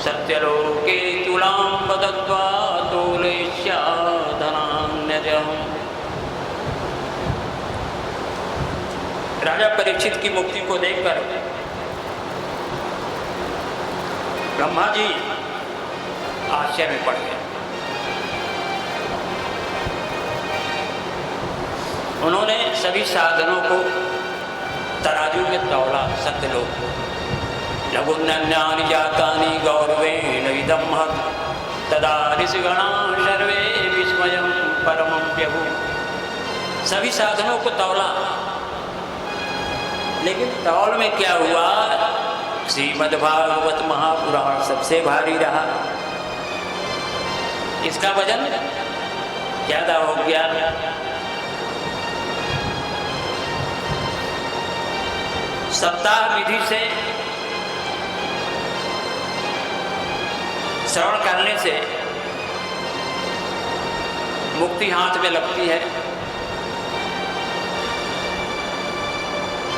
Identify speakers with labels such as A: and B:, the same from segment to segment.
A: सत्यलोके तुलां बदत्वा तोलेष्याधनान्यजम्। राजा परीक्षित की मुक्ति को देखकर ब्रह्मा जी आश्चर्य में पड़ गए। उन्होंने सभी साधनों को तराजू में तौला। सत्यलोक लघुन्यानि जातानि गौरवेण इदं महत् तदा ऋषिगणा सर्वे विस्मयं परमं व्यभु। सभी साधनों को तौला, लेकिन तौल में क्या हुआ? श्रीमद्भागवत महापुराण सबसे भारी रहा। इसका वजन ज्यादा हो गया। सप्ताह विधि से श्रवण करने से मुक्ति हाथ में लगती है।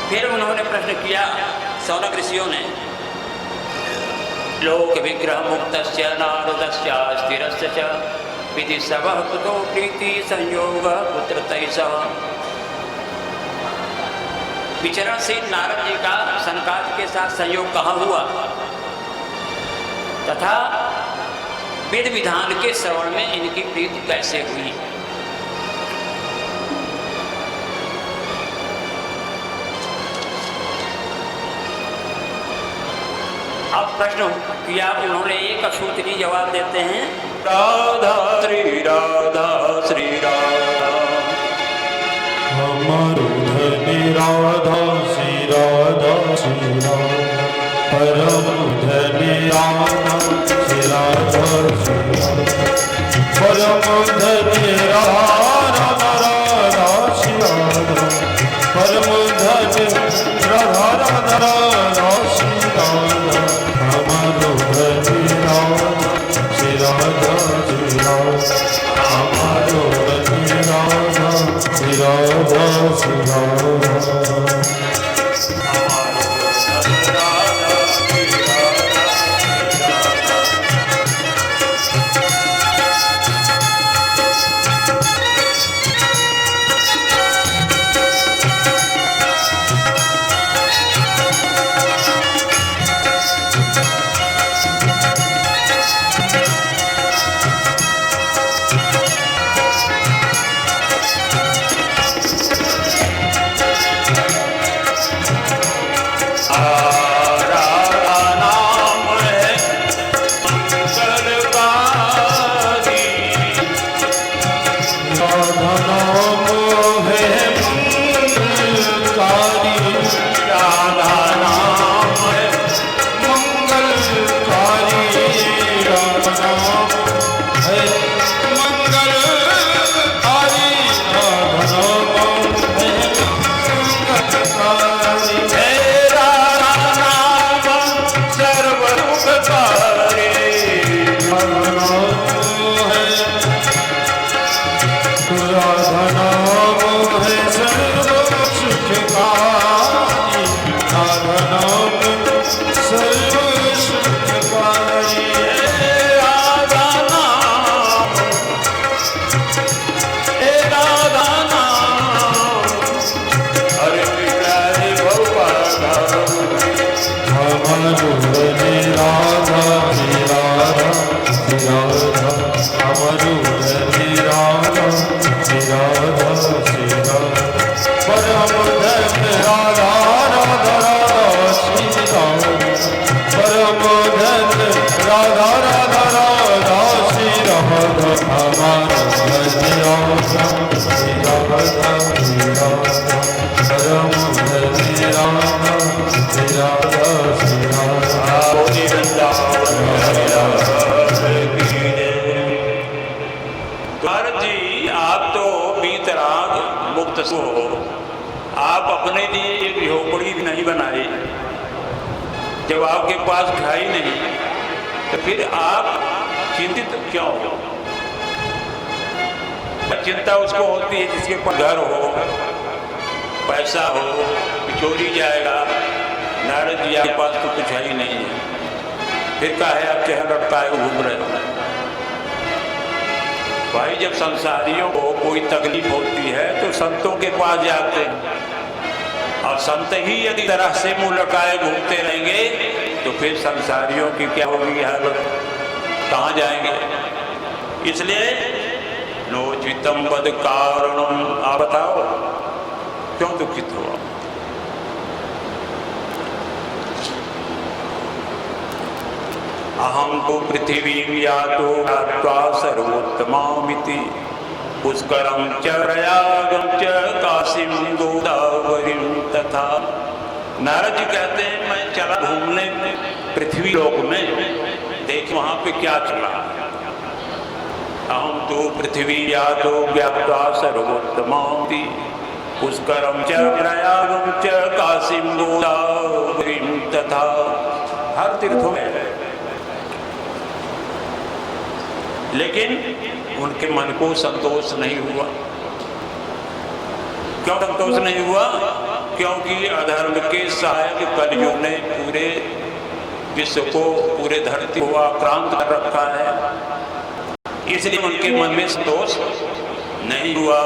A: फिर उन्होंने प्रश्न किया, सौनक ऋषियों ने, लोक विग्रह मुक्तस्य नारदस्य स्थिरस्य च विधि सबः कुतो प्रीति संयोग पुत्र तैसः। विचरणशील नारद जी का सनकादि के साथ संयोग कहाँ हुआ तथा वेद विधान के श्रवण में इनकी प्रीति कैसे हुई? अब प्रश्न किया उन्होंने, एक सूत्री जवाब देते हैं, राधा श्री राधा श्री राधा
B: हमारो धनी राधा श्री राधा श्री राधा परम धनी राधा श्री राधा श्री राधा परम धनी राधा राधा श्री राधा परम धनी राधा राधा श्री राधा हमारो धनी राधा श्री राधा श्री राधा हमारो धनी राधा श्री राधा श्री राधा।
A: आप अपने लिए एक झोपड़ी भी नहीं बनाए, जब आपके पास घर ही नहीं तो फिर आप चिंतित क्यों हो? चिंता उसको होती है जिसके पास घर हो, पैसा हो, चोरी जाएगा। नारद जी के पास तो कुछ है ही नहीं है, फिर काहे आप चेहरा लटकाए घूम रहे हो? भाई जब संसारियों को कोई तकलीफ होती है तो संतों के पास जाते हैं, और संत ही यदि तरह से मुंह लटकाए घूमते रहेंगे तो फिर संसारियों की क्या होगी हालत, कहाँ जाएंगे? इसलिए नोचितम बद कारणम, आप बताओ क्यों दुखित हो? अहम तो पृथ्वी यातो ज्ञात्वा सर्वोत्तमामिति पुष्करम च प्रयागम च काशीम गोदावरीम तथा। नारद जी कहते हैं मैं चला घूमने पृथ्वी लोक में, देख वहां पे क्या चला। अहम तो पृथ्वी यातो ज्ञात्वा सर्वोत्तमामिति पुष्करम च प्रयागम च काशीम गोदावरीम तथा। हर तीर्थों में, लेकिन उनके मन को संतोष नहीं हुआ। क्यों संतोष नहीं हुआ? क्योंकि अधर्म के सहायक कलयुग ने पूरे विश्व को, पूरे धरती को आक्रांत कर रखा है, इसलिए उनके मन में संतोष नहीं हुआ।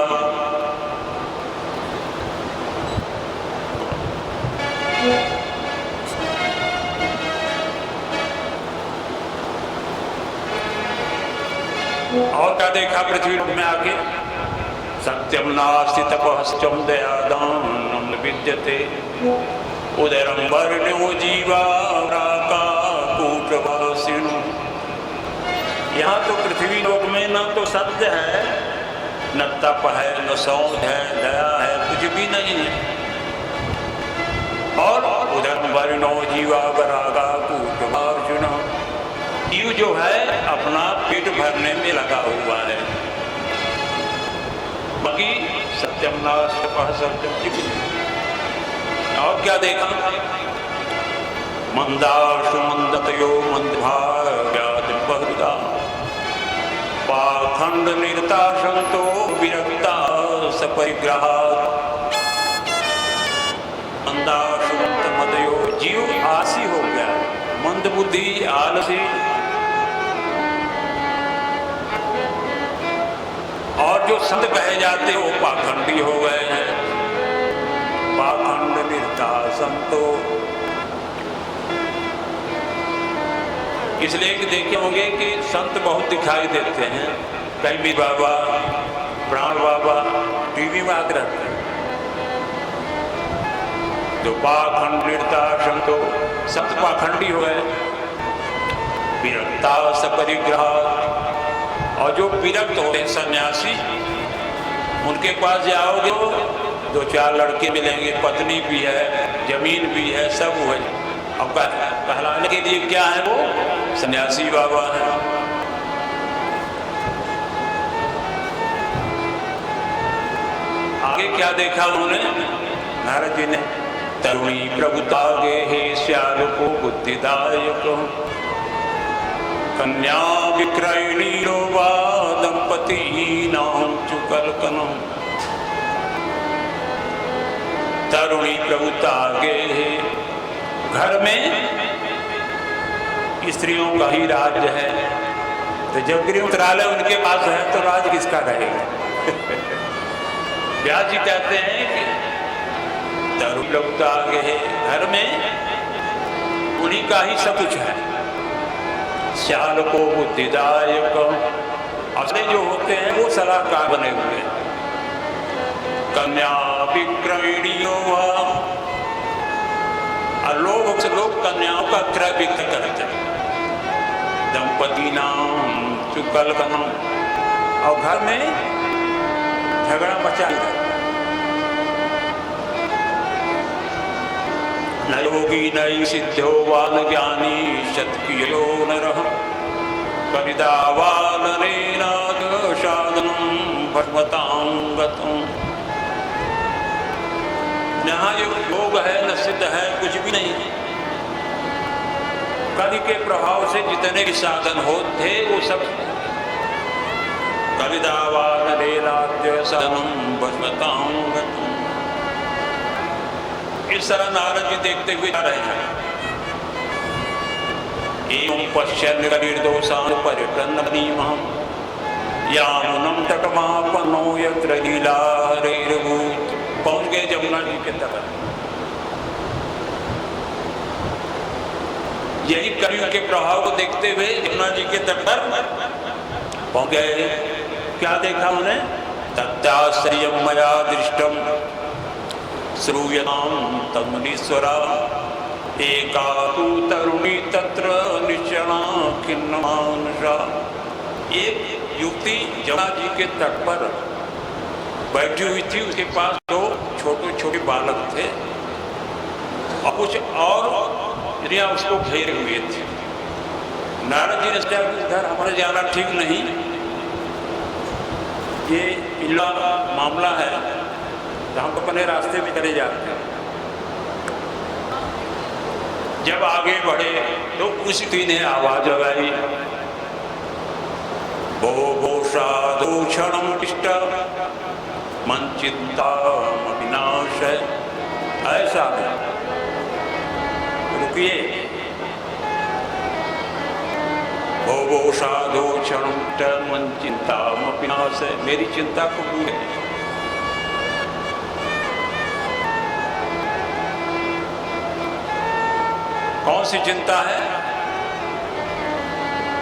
A: और क्या देखा पृथ्वी में आके? सत्यम नास्ति तपश्चम दयादान विद्यते उदरम वर्ण्यो जीवा कूटवासिन। यहाँ तो पृथ्वी लोक में न तो सत्य है, न तप है, न सौंध है, दया है, कुछ भी नहीं है। और उदरम वर्ण्यो जीवा कूटवासिन, जीव जो है अपना पेट भरने में लगा हुआ है, बाकी सत्यम नास्ति सत्यम। और क्या देखा? मंदाशु मंदतयो मंदभाग्याद बहुधा पाखंड निरता संतो विरक्ता सपरिग्रहात्। मंदाशु मंदमदयो, जीव आसी हो गया, मंद बुद्धि, आलसी। और जो संत कहे जाते वो पाखंडी हो गए हैं। पाखंड निरता संतो, इसलिए कि देखे होंगे कि संत बहुत दिखाई देते हैं, कहीं भी बाबा, प्राण बाबा टीवी में आते रहते हैं। जो पाखंड निरता संतो, संत पाखंडी हो गए, विरक्ता सपरिग्रह। और जो विरक्त होते हैं सन्यासी, उनके पास जाओगे दो चार लड़के मिलेंगे, पत्नी भी है, जमीन भी है, सब है। अब कहलाने के लिए क्या है? वो सन्यासी बाबा है। आगे क्या देखा उन्होंने? नारद जी ने तरुणी प्रभुतागे हे श्याल को बुद्धिदायक कन्या विक्रयणी रोवा दंपति नाम चुकलकनम। तरुणी प्रभुता आगे है, घर में स्त्रियों का ही राज्य है, तो जब गृह मंत्रालय उनके पास है तो राज किसका रहेगा? व्यास जी कहते हैं कि तरुणी प्रभुता आगे है, घर में उन्हीं का ही सब कुछ है। श्याल को बुद्धिदायक, असली जो होते हैं वो सलाहकार बने हुए। कन्या विक्रयणीयो, और लोग कन्याओं का क्रय विक्रय करते हैं। दंपति नाम चुकलकनम, और घर में झगड़ा मचा जाता। न योगी नई सिद्धो वाल ज्ञानी शतकियो नरः कविदावालनेनाद साधनम भगवतांगतम। यहाँ जो योग है न सिद्ध है, कुछ भी नहीं। कलि के प्रभाव से जितने भी साधन होते वो सब कविदावालनेनाद साधनम भगवतांगतम। इस तरह नारद जी देखते हुए जा रहे हैं। एवं पश्यन् निर्दोषान् परिप्रन्नमनीमहं यामुनं तटमापन्नो यत्र लीलाहरैर्भूत्। पहुँच गए जमुना जी के तट। यही कलयुग के प्रभाव को देखते हुए जमुना जी के तट पर पहुँच गए। क्या देखा उन्हें? तत्ताश्रयं मया दृष्टं श्रूयतां तन्मुनीश्वरा एका तु तरुणी तत्र निश्चला खिन्नमानसा। एक युवती जमुना जी के तट पर बैठी हुई थी। उसके पास दो छोटे छोटे बालक थे और कुछ और स्त्रियां उसको घेरे हुए थे। नारद जी ने सोचा कि इधर हमारे जाना ठीक नहीं, ये इल्ला मामला है, तो हम अपने रास्ते में चले जाते हैं। जब आगे बढ़े तो उस स्त्री ने आवाज लगाई, भो भो साधु क्षणम इष्ट मन चिंता विनाश है। ऐसा है, रुकिए, भो भो साधु क्षणम मन चिंता विनाश है, मेरी चिंता को दूर। कौन सी चिंता है?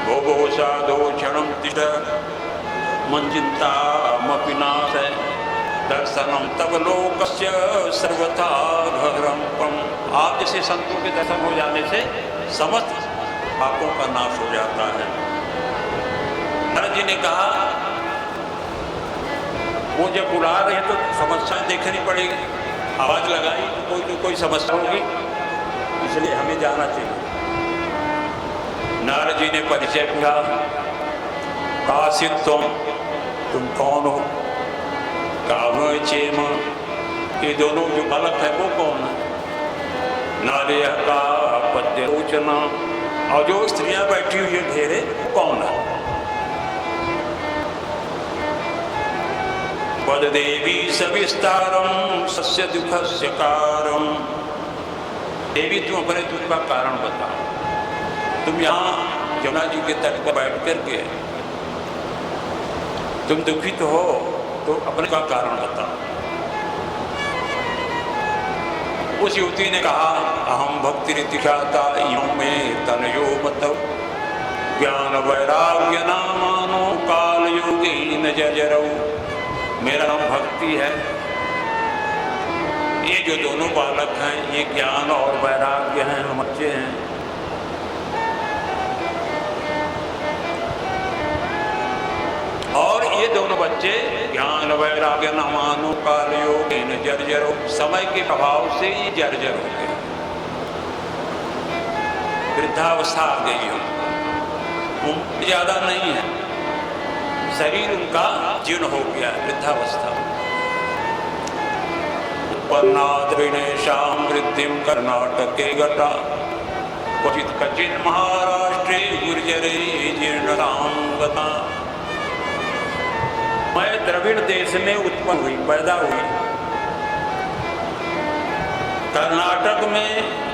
A: भो भो साधो क्षणम तिष्ठ मन चिंता मपिनाश है, दर्शनम तब लोकस्य सर्वथा घरम। आप जैसे संतों के दर्शन हो जाने से समस्त पापों का नाश हो जाता है। नारद जी ने कहा, वो जब बुला रहे हैं तो समस्या देखनी पड़ेगी। आवाज लगाई तो कोई समस्या होगी, इसलिए हमें जाना चाहिए। नारद जी ने परिचय पूछा, कासित तुम कौन हो? काम चेम, ये दोनों जो बालक है वो कौन है? नारे का पद्य रोचना, और जो स्त्रियां बैठी हुई है घेरे वो कौन है? पद देवी सविस्तारम सस्य दुखस्य कारम। देवी तुम अपने दुख का कारण बताओ। तुम यहाँ जमुना जी के तट पर बैठ करके तुम दुखित हो तो अपने का कारण बताओ। उस युवती ने कहा, अहम भक्ति रीतिख्याता यूं में तनयो मतलब ज्ञान वैराग्य नामानो काल योगी न जरऊ। मेरा नाम भक्ति है। ये जो दोनों बालक हैं ये ज्ञान और वैराग्य हैं, हम बच्चे हैं। और ये दोनों बच्चे ज्ञान वैराग्य न मानो काल योगेन जर्जरो, समय के प्रभाव से ही जर्जर हो गए, वृद्धावस्था आ गई हो। उम्र ज्यादा नहीं है, शरीर उनका जीर्ण हो गया, वृद्धावस्था। उत्पन्नाद्रिणेषां वृद्धिं कर्नाटके गता क्वचित् कचिन् महाराष्ट्रे गुर्जरे जीर्णतां गता। मैं द्रविड़ देश में उत्पन्न हुई, पैदा हुई। कर्नाटक में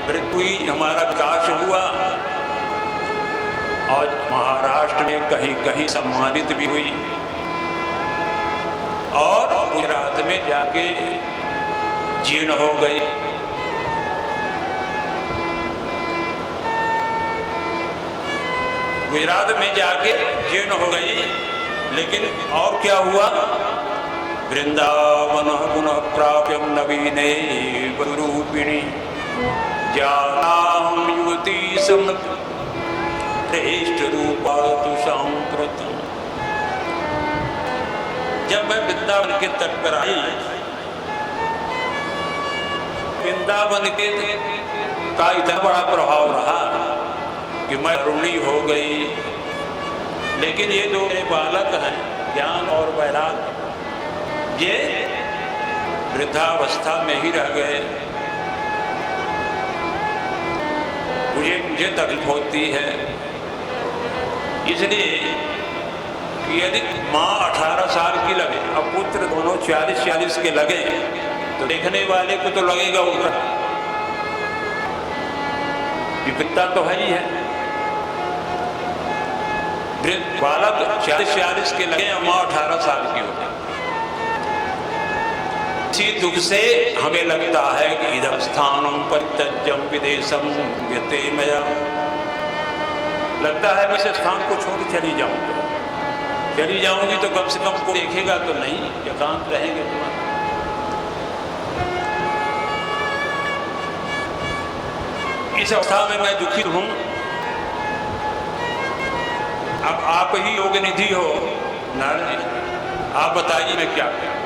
A: मृत्यु हमारा विकास हुआ और महाराष्ट्र में कहीं कहीं सम्मानित भी हुई और गुजरात में जाके जीर्ण हो गई। गुजरात में जाके जीर्ण हो गई। लेकिन और क्या हुआ? वृंदावन पुनः प्राप्यम नवीने रूपिणी जानाहं युवती समत श्रेष्ठ रूपा तु सांप्रतम। जब मैं वृंदावन के तट पर आई, वृंदावन के का इतना बड़ा प्रभाव रहा कि मैं ऋणी हो गई। लेकिन ये दो बालक हैं, ज्ञान और वैराग्य, ये वृद्धावस्था में ही रह गए। मुझे तकलीफ होती है, इसलिए कि यदि माँ 18 साल की लगे और पुत्र दोनों 40-40 के लगे तो देखने वाले को तो लगेगा उधर, विपत्ता तो है ही है। बालक 40 के लगे, अम्मा 18 साल की हो गई। इसी दुख से हमें लगता है कि इदं स्थानं परित्यज्यं विदेशं गते मया, लगता है मैं इस स्थान को छोड़ चली जाऊंगी तो कम से कम को देखेगा तो नहीं, एकांत रहेंगे तुम्हारे। इस अवस्था में मैं दुखित हूं। अब आप ही योग निधि हो नारद जी, आप बताइए मैं क्या करूं।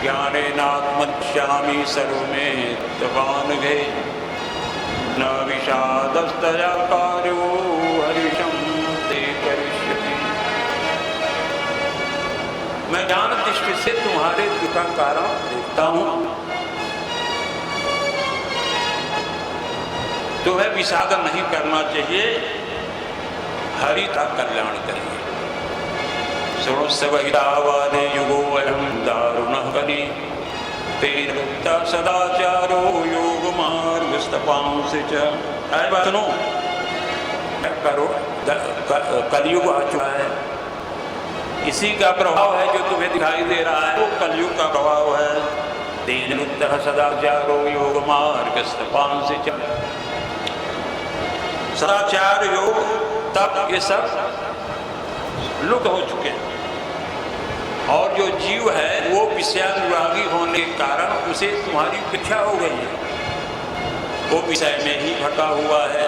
A: ज्ञानेनात्मज्ञामी सर्वमें तवान गए, न विषादस्तया कार्यो हरिशं ते करिष्यति। मैं ज्ञान दृष्टि से तुम्हारे दुख का कारण देखता हूं, तुम्हें विषाद नहीं करना चाहिए, हरि का कल्याण करिए। श्रोत्सवहितावादे युगो अयं दारुणः कलि, तेन मुक्ता सदाचारो योगमार्गस्तपांसि च। ऐ बात सुनो, करो, कलयुग आ चुका है, इसी का प्रभाव है जो तुम्हें दिखाई दे रहा है, वो कलयुग का प्रभाव है। तेन मुक्ता सदाचारो योगमार्गस्तपांसि च। सदाचार योग तप ये सब लुप्त हो चुके हैं, और जो जीव है वो विषयानुरागी होने के कारण उसे तुम्हारी उपेक्षा हो गई है, वो विषय में ही भटका हुआ है,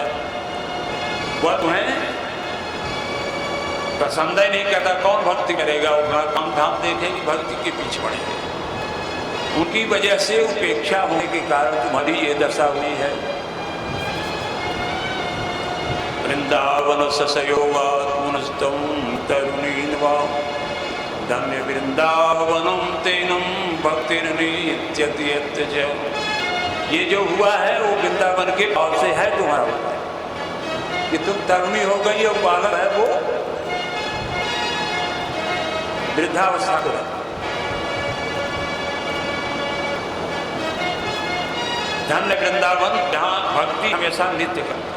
A: वह तुम्हें पसंद ही नहीं करता। कौन भक्ति करेगा, वो काम धाम देखेगी, भक्ति के पीछे पड़ेगी। उनकी वजह से उपेक्षा होने के कारण तुम्हारी ये दशा हुई है। वृंदावन ससयोगात्मनस्तं तरुणीन्वा, धन्य वृंदावनम तेनम भक्तिर्नित्यत्यज। ये जो हुआ है वो वृंदावन के भाव से है तुम्हारा, कि तुम तरुणी हो गई और बालक है वो वृद्धावस्था को। धन्य वृंदावन जहाँ भक्ति हमेशा नित्य करता।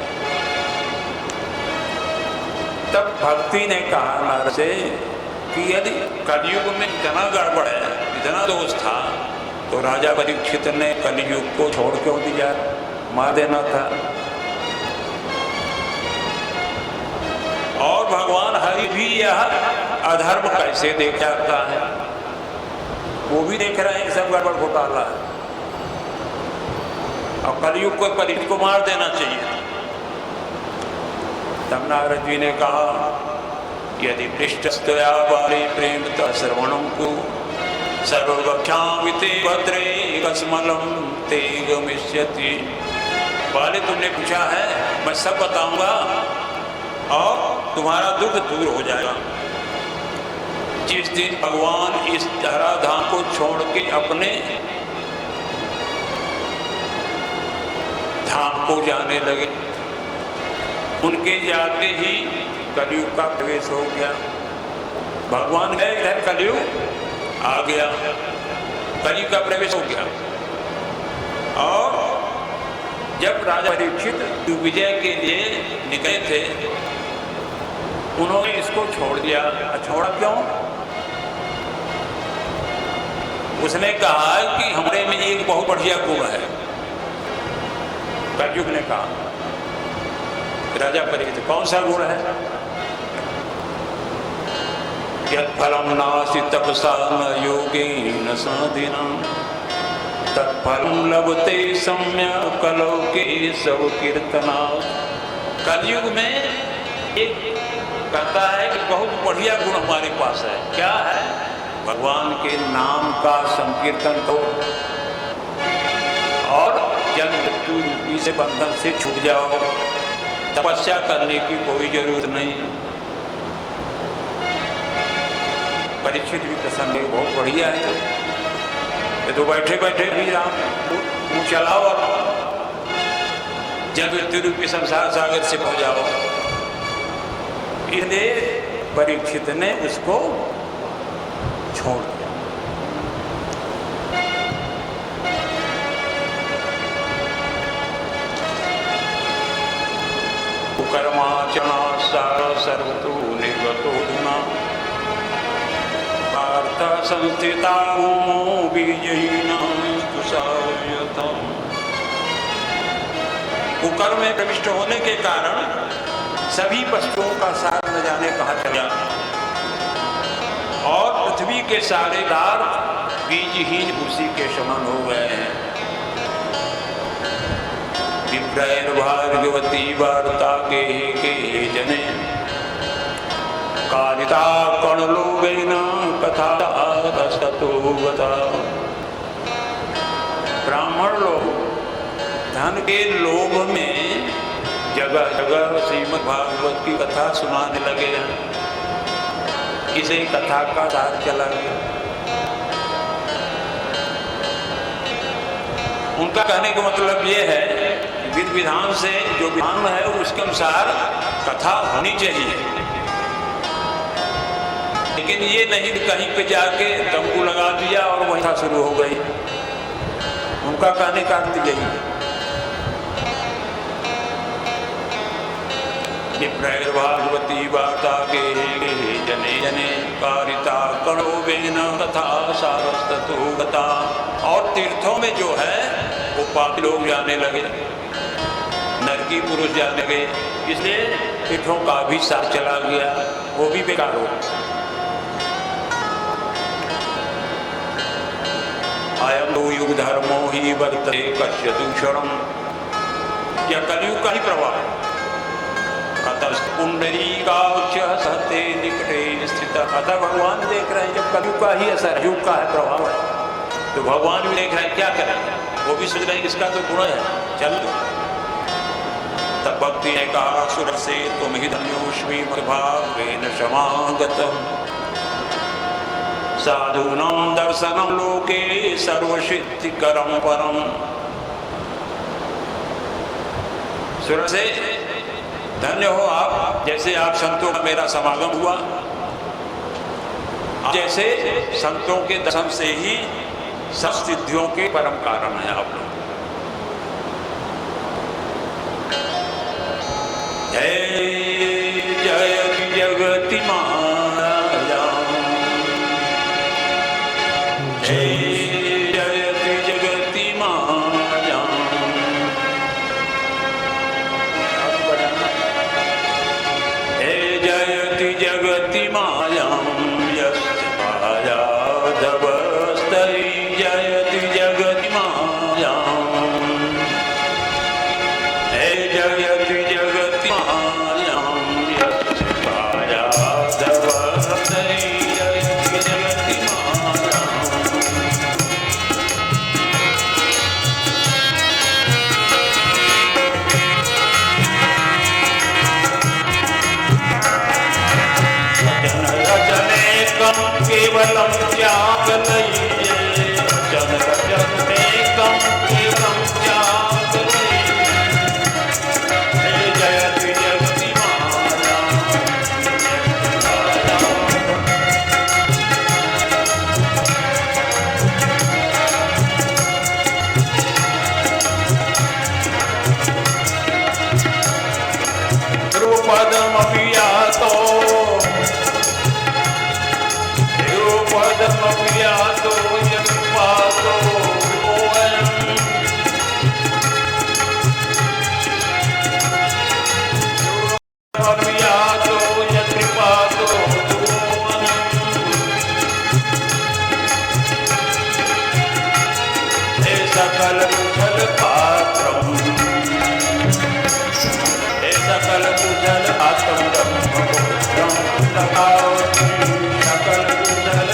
A: तब भक्ति ने कहा नारद से कि यदि कलयुग में इतना गड़बड़ है, इतना दोष था, तो राजा परीक्षित ने कलयुग को छोड़ क्यों दिया, मार देना था। और भगवान हरि भी यह अधर्म कैसे देख जाता है, वो भी देख रहे हैं, सब गड़बड़ घोटाला है, और कलयुग को परीक्षित को मार देना चाहिए। तब नारद जी ने कहा, यदि पृष्ठस्तया बाले प्रेम श्रवणं को सर्वभक्षामि ते भद्रे कस्मलं ते गमिष्यति। बाले तुमने पूछा है, मैं सब बताऊंगा और तुम्हारा दुख दूर हो जाएगा। जिस दिन भगवान इस धराधाम को छोड़ के अपने धाम को जाने लगे, उनके जाते ही कलयुग का प्रवेश हो गया। भगवान गए इधर, कलयुग आ गया, कलयुग का प्रवेश हो गया। और जब राजा परीक्षित विजय के लिए निकले थे, उन्होंने इसको छोड़ दिया। छोड़ा क्यों? उसने कहा कि हमारे में एक बहुत बढ़िया गुण है। कलयुग ने कहा, राजा परीक्षित कौन सा गुण है? यत्फलं नास्ति तपसा न योगेन साधिनं, तत्फलं लभते सम्यक् कलौके सब कीर्तनात्। कलयुग में एक कहता है कि बहुत बढ़िया गुण हमारे पास है। क्या है? भगवान के नाम का संकीर्तन करो और जन्म मृत्यु रूपी से बंधन से छूट जाओ। तपस्या करने की कोई जरूरत नहीं। परीक्षित भी प्रसन्न है, बहुत बढ़िया है। ये तो बैठे बैठे भी राम मुँह चलाओ और जन्म मृत्यु रूपी संसार सागर से पहुंच जाओ। इसलिए परीक्षित ने उसको छोड़ दिया। कर्माचरणा सर्वतो निर्गतो गुणा पार्थ संस्थिता बीजहीनां तुषार्यताम्। कुकर्म में प्रविष्ट होने के कारण सभी वस्तुओं का सार न जाने कहाँ चला और पृथ्वी के सारे पदार्थ बीजहीन उसी के समान हो गए हैं। विप्रैर्भार्गवती वार्ता के जने कारिता कर्णलोभेन कथा ततो गता। ब्राह्मण लोग धन के लोभ में जगह जगह श्रीमद् भागवत की कथा सुनाने लगे हैं। इसे कथा का सार चला गया। उनका कहने का मतलब ये है कि विधि विधान से जो विधान है उसके अनुसार कथा होनी चाहिए, लेकिन ये नहीं कहीं पे जाके तंबू लगा दिया और वही कथा शुरू हो गई। उनका कहने का अर्थ यही है। विप्रैर्भागवती वार्ता के जने जने कारिता कर्णलोभेन कथा सारस्ततो गता। और तीर्थों में जो है वो पापी लोग जाने लगे, नरकी पुरुष जाने लगे, इसलिए तीर्थों का भी साथ चला गया, वो भी बेकार हो। अयं तो युग धर्मो ही वर्तते कस्य दूषणम्। यह कलयुग का ही प्रभाव। पुंडरीकाक्ष सहते निकटे स्थित। अतः भगवान देख रहे हैं जब कलयुग का ही असर युग का है, प्रभाव है, तो भगवान भी देख रहे हैं क्या करें। वो भी सोच रहे हैं इसका तो गुण है, चल दो। तब भक्ति ने कहा सुर से तुम ही धन्योष्मी मद्भावेन समागतम्। साधूनां दर्शनं लोके सर्वसिद्धिकरं परम्। सुर से धन्य हो आप, जैसे आप संतों का मेरा समागम हुआ, जैसे संतों के दर्शन से ही सब सिद्धियों के परम कारण है आप लोग। जय जय जगति माया, जय जयति जगति माया। जयति जगति मायां यस्य मायाधवस्तै जयति जगति मायां। जयति जगति मायां यस्य मायाधवस्तै जयति जगति मायां। केवलम त्यागलय्ये जन रजनेकं केवलम त्यागलय्ये। जयति जगति माया। ध्रुपदमपि यातो पदमव्यातो यत्पातो योऽयम्। पदमव्यातो यत्पातो योऽयम्। हे सकल कुशल पात्रम्, हे सकल कुशल पात्रम् ब्रह्मपुत्रम् तथावति सकल कुशल।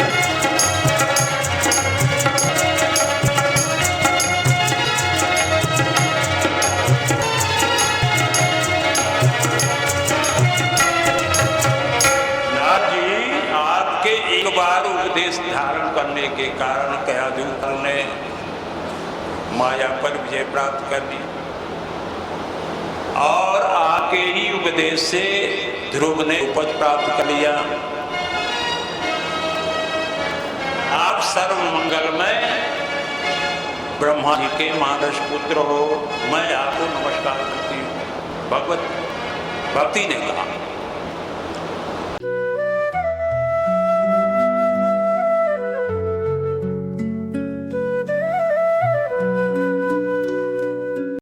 A: एक बार उपदेश धारण करने के कारण कयाधुक ने माया पर विजय प्राप्त कर ली और आपके ही उपदेश से ध्रुव ने उपज प्राप्त कर लिया। आप सर्व मंगलमय ब्रह्मा जी के मानस पुत्र हो, मैं आपको नमस्कार करती हूँ। भगवत भक्ति ने कहा